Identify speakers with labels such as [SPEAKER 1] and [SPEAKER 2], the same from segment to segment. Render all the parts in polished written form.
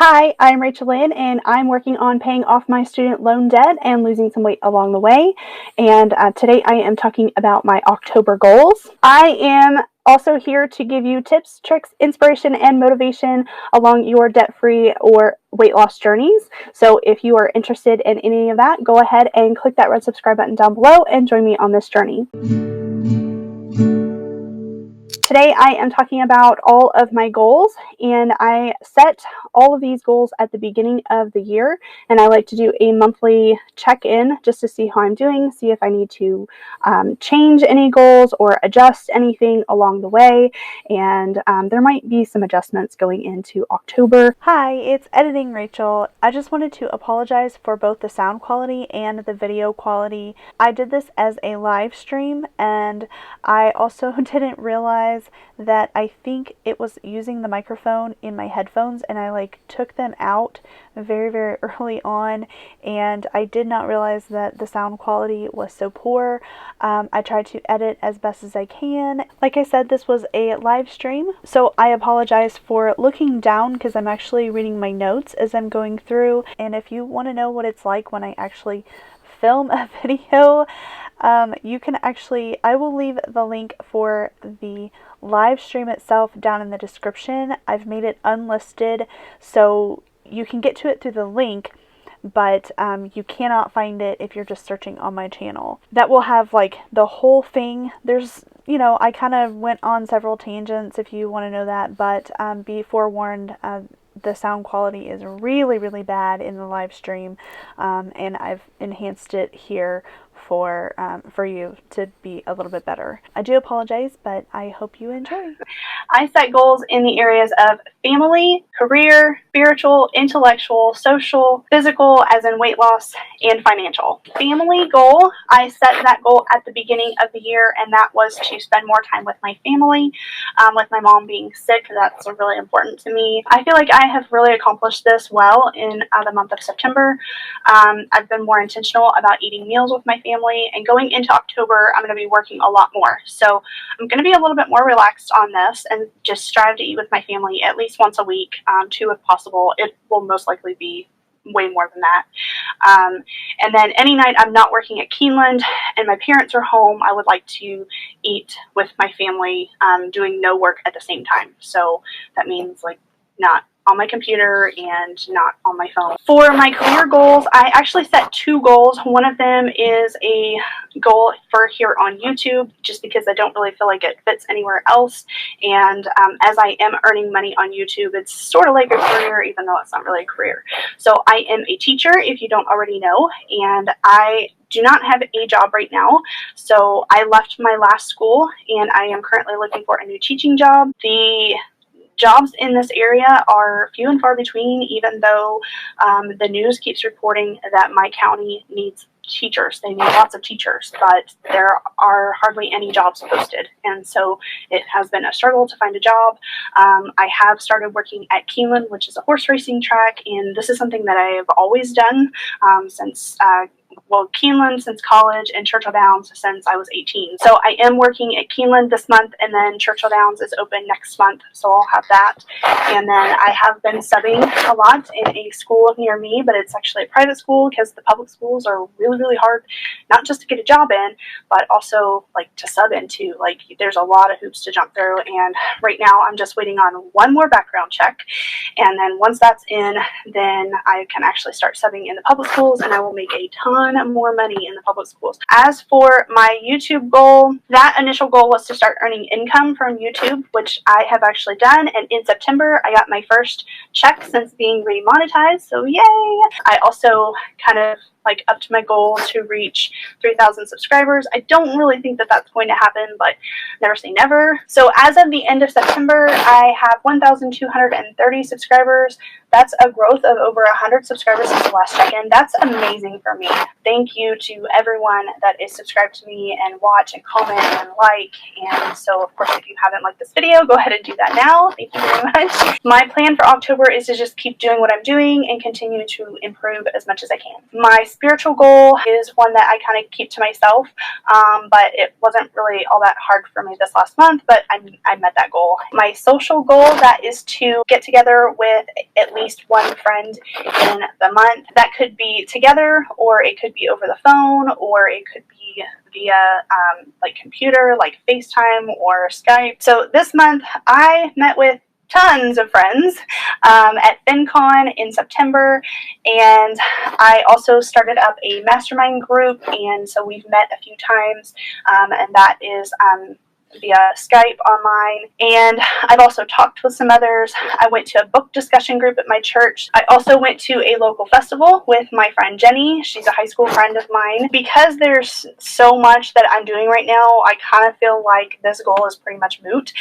[SPEAKER 1] Hi, I'm Rachel Lynn, and I'm working on paying off my student loan debt and losing some weight along the way. And today I am talking about my October goals. I am also here to give you tips, tricks, inspiration, and motivation along your debt-free or weight loss journeys. So if you are interested in any of that, go ahead and click that red subscribe button down below and join me on this journey. Today I am talking about all of my goals, and I set all of these goals at the beginning of the year, and I like to do a monthly check-in just to see how I'm doing, see if I need to change any goals or adjust anything along the way, and there might be some adjustments going into October. Hi, it's Editing Rachel. I just wanted to apologize for both the sound quality and the video quality. I did this as a live stream, and I also didn't realize that I think it was using the microphone in my headphones, and I took them out very early on, and I did not realize that the sound quality was so poor. I tried to edit as best as I can. Like I said, this was a live stream, so I apologize for looking down because I'm actually reading my notes as I'm going through, and if you want to know what it's like when I actually film a video, you can I will leave the link for the live stream itself down in the description. I've made it unlisted, so you can get to it through the link, but you cannot find it if you're just searching on my channel. That will have the whole thing. There's, I kind of went on several tangents if you want to know that, but be forewarned, the sound quality is really bad in the live stream, and I've enhanced it here for you to be a little bit better. I do apologize, but I hope you enjoy. I set goals in the areas of family, career, spiritual, intellectual, social, physical, as in weight loss, and financial. Family goal, I set that goal at the beginning of the year, and that was to spend more time with my family. With my mom being sick, that's really important to me. I feel like I have really accomplished this well in the month of September. I've been more intentional about eating meals with my family, and going into October, I'm going to be working a lot more. So I'm going to be a little bit more relaxed on this and just strive to eat with my family at least once a week, 2 if possible. It will most likely be way more than that. And then any night I'm not working at Keeneland and my parents are home, I would like to eat with my family, doing no work at the same time. So that means not on my computer and not on my phone. For my career goals, I actually set 2 goals. One of them is a goal for here on YouTube, just because I don't really feel like it fits anywhere else. And as I am earning money on YouTube, it's sort of like a career, even though it's not really a career. So I am a teacher, if you don't already know, and I do not have a job right now. So I left my last school, and I am currently looking for a new teaching job. The jobs in this area are few and far between, even though the news keeps reporting that my county needs teachers. They need lots of teachers, but there are hardly any jobs posted, and so it has been a struggle to find a job. I have started working at Keeneland, which is a horse racing track, and this is something that I have always done since Keeneland since college, and Churchill Downs since I was 18. So I am working at Keeneland this month, and then Churchill Downs is open next month, so I'll have that. And then I have been subbing a lot in a school near me, but it's actually a private school because the public schools are really hard, not just to get a job in, but also to sub into. There's a lot of hoops to jump through, and right now I'm just waiting on one more background check, and then once that's in, then I can actually start subbing in the public schools, and I will make a ton more money in the public schools. As for my YouTube goal, that initial goal was to start earning income from YouTube, which I have actually done, and in September I got my first check since being remonetized, so yay! I also kind of upped my goal to reach 3,000 subscribers. I don't really think that that's going to happen, but never say never. So as of the end of September, I have 1,230 subscribers. That's a growth of over 100 subscribers since the last check-in. That's amazing for me. Thank you to everyone that is subscribed to me and watch and comment and like. And so, of course, if you haven't liked this video, go ahead and do that now. Thank you very much. My plan for October is to just keep doing what I'm doing and continue to improve as much as I can. My spiritual goal is one that I kind of keep to myself, but it wasn't really all that hard for me this last month, but I met that goal. My social goal, that is to get together with at least one friend in the month. That could be together, or it could be over the phone, or it could be via like computer, like FaceTime or Skype. So this month I met with tons of friends at FinCon in September, and I also started up a mastermind group, and so we've met a few times, and that is via Skype online. And I've also talked with some others. I went to a book discussion group at my church. I also went to a local festival with my friend Jenny. She's a high school friend of mine. Because there's so much that I'm doing right now, I kind of feel like this goal is pretty much moot.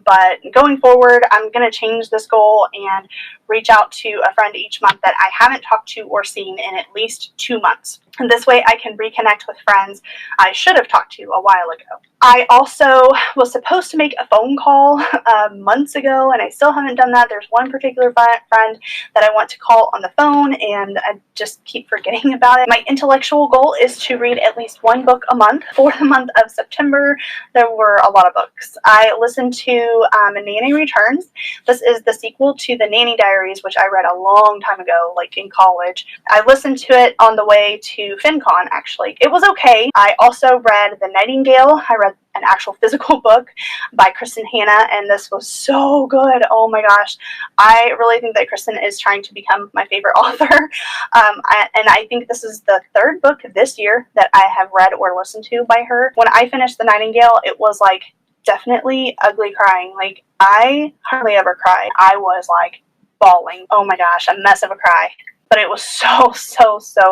[SPEAKER 1] But going forward, I'm going to change this goal and reach out to a friend each month that I haven't talked to or seen in at least 2 months. And this way I can reconnect with friends I should have talked to a while ago. I also was supposed to make a phone call months ago, and I still haven't done that. There's one particular friend that I want to call on the phone, and I just keep forgetting about it. My intellectual goal is to read at least one book a month. For the month of September, there were a lot of books. I listened to Nanny Returns. This is the sequel to the Nanny Diaries, which I read a long time ago, like in college. I listened to it on the way to FinCon, actually. It was okay. I also read The Nightingale. I read an actual physical book by Kristen Hanna, and this was so good. Oh my gosh. I really think that Kristen is trying to become my favorite author. And I think this is the third book this year that I have read or listened to by her. When I finished The Nightingale, it was like definitely ugly crying. Like, I hardly ever cried. I was like bawling. Oh my gosh, a mess of a cry. But it was so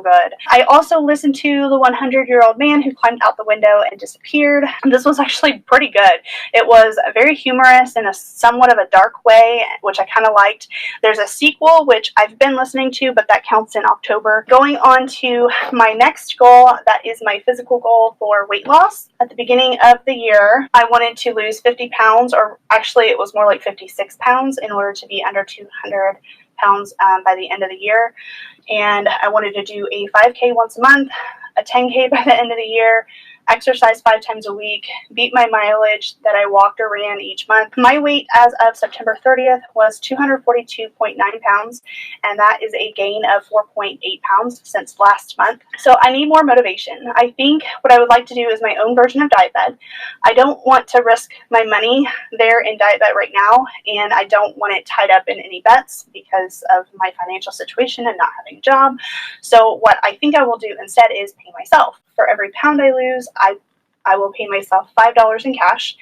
[SPEAKER 1] good. I also listened to The 100-Year-Old Man Who Climbed Out the Window and Disappeared. This was actually pretty good. It was very humorous in a somewhat of a dark way, which I kind of liked. There's a sequel, which I've been listening to, but that counts in October. Going on to my next goal, that is my physical goal for weight loss. At the beginning of the year, I wanted to lose 50 pounds, or actually it was more like 56 pounds in order to be under 200 pounds by the end of the year. And I wanted to do a 5K once a month, a 10K by the end of the year, exercise 5 times a week, beat my mileage that I walked or ran each month. My weight as of September 30th was 242.9 pounds, and that is a gain of 4.8 pounds since last month. So I need more motivation. I think what I would like to do is my own version of Diet Bed. I don't want to risk my money there in Diet Bed right now, and I don't want it tied up in any bets because of my financial situation and not having a job. So what I think I will do instead is pay myself. For every pound I lose, I will pay myself $5 in cash.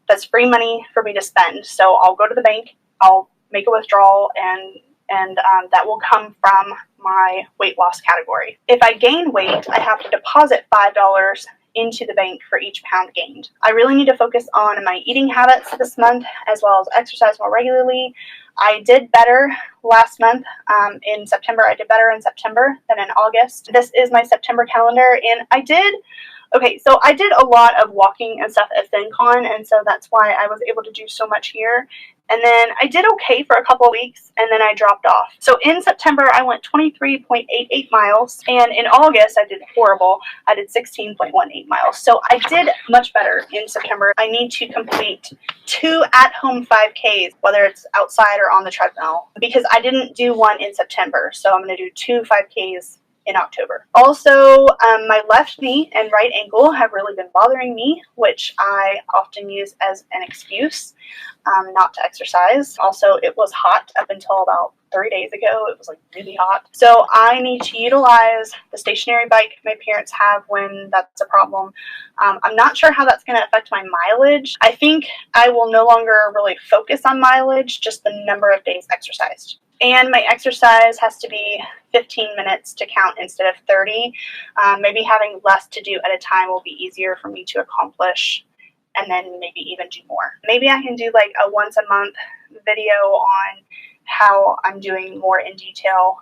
[SPEAKER 1] That's free money for me to spend. So I'll go to the bank, I'll make a withdrawal, and that will come from my weight loss category. If I gain weight, I have to deposit $5 into the bank for each pound gained. I really need to focus on my eating habits this month, as well as exercise more regularly. I did better last month in September. I did better in September than in August. This is my September calendar, and I did a lot of walking and stuff at FinCon, and so that's why I was able to do so much here. And then I did okay for a couple of weeks, and then I dropped off. So in September, I went 23.88 miles, and in August, I did horrible. I did 16.18 miles. So I did much better in September. I need to complete 2 at-home 5Ks, whether it's outside or on the treadmill, because I didn't do one in September. So I'm going to do 2 5Ks in October. Also, my left knee and right ankle have really been bothering me, which I often use as an excuse not to exercise. Also, it was hot up until about 3 days ago. It was like really hot. So I need to utilize the stationary bike my parents have when that's a problem. I'm not sure how that's going to affect my mileage. I think I will no longer really focus on mileage, just the number of days exercised. And my exercise has to be 15 minutes to count instead of 30. Maybe having less to do at a time will be easier for me to accomplish, and then maybe even do more. Maybe I can do like a once a month video on how I'm doing more in detail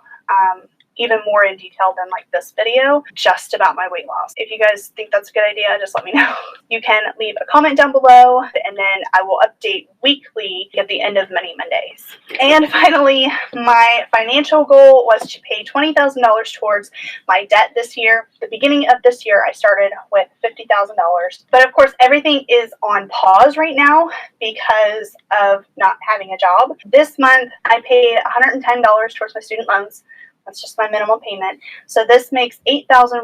[SPEAKER 1] even more in detail than like this video, just about my weight loss. If you guys think that's a good idea, just let me know. You can leave a comment down below, and then I will update weekly at the end of Money Mondays. And finally, my financial goal was to pay $20,000 towards my debt this year. The beginning of this year, I started with $50,000. But of course, everything is on pause right now because of not having a job. This month, I paid $110 towards my student loans. That's just my minimum payment. So this makes $8,100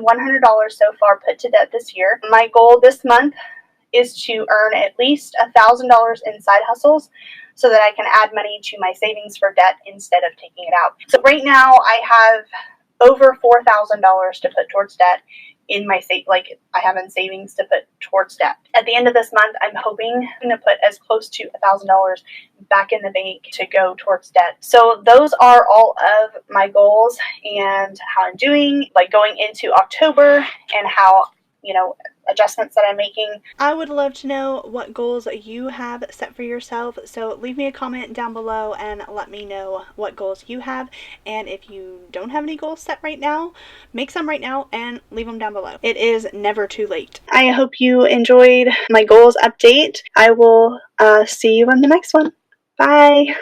[SPEAKER 1] so far put to debt this year. My goal this month is to earn at least $1,000 in side hustles so that I can add money to my savings for debt instead of taking it out. So right now I have over $4,000 to put towards debt in my I have in savings to put towards debt. At the end of this month, I'm hoping to put as close to $1,000 back in the bank to go towards debt. So those are all of my goals and how I'm doing, like going into October, and how, adjustments that I'm making. I would love to know what goals you have set for yourself, so leave me a comment down below and let me know what goals you have. And if you don't have any goals set right now, make some right now and leave them down below. It is never too late. I hope you enjoyed my goals update. I will see you in the next one. Bye!